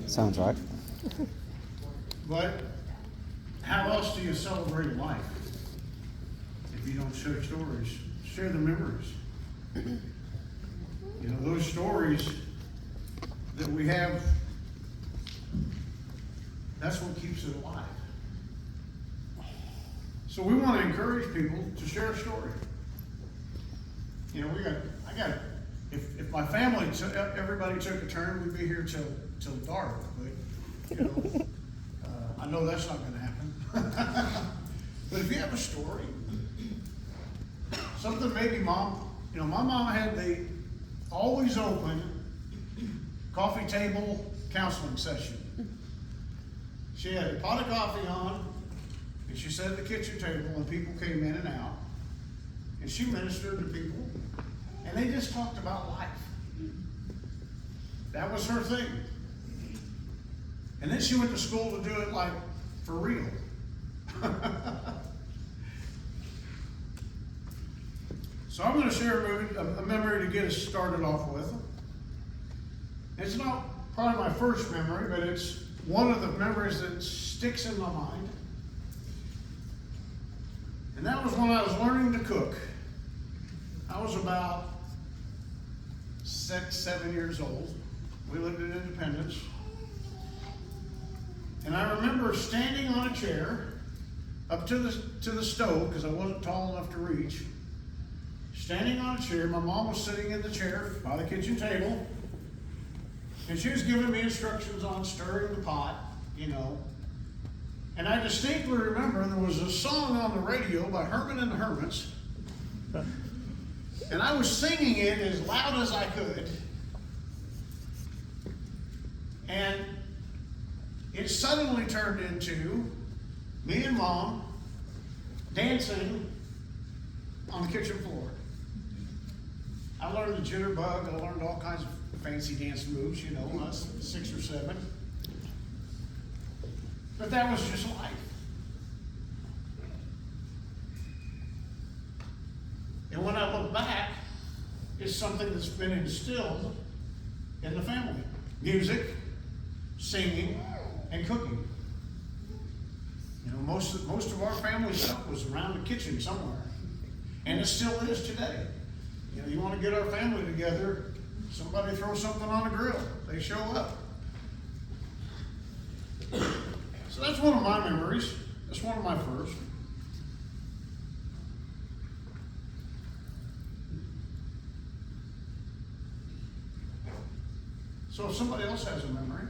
Sounds right. But how else do you celebrate life if you don't share stories? Share the memories. You know, those stories that we have, that's what keeps it alive. So we want to encourage people to share a story. You know, if my family, everybody took a turn, we'd be here till dark. But, you know, I know that's not going to happen. But if you have a story, something maybe mom, you know, my mom had the always open coffee table counseling session. She had a pot of coffee on, and she sat at the kitchen table, and people came in and out, and she ministered to people, and they just talked about life. That was her thing. And then she went to school to do it like for real. So I'm going to share a memory to get us started off with. It's not probably my first memory, but it's one of the memories that sticks in my mind. And that was when I was learning to cook. I was about 6, 7 years old. We lived in Independence. And I remember standing on a chair up to the stove, because I wasn't tall enough to reach. Standing on a chair, my mom was sitting in the chair by the kitchen table, and she was giving me instructions on stirring the pot, you know. And I distinctly remember there was a song on the radio by Herman and the Hermits, and I was singing it as loud as I could. And it suddenly turned into me and Mom dancing on the kitchen floor. I learned the jitterbug, I learned all kinds of fancy dance moves, you know, when I was 6 or 7. But that was just life. And when I look back, it's something that's been instilled in the family. Music, singing, and cooking. You know, most of our family stuff was around the kitchen somewhere. And it still is today. You know, you want to get our family together, somebody throws something on the grill, they show up. So that's one of my memories. That's one of my first. So if somebody else has a memory,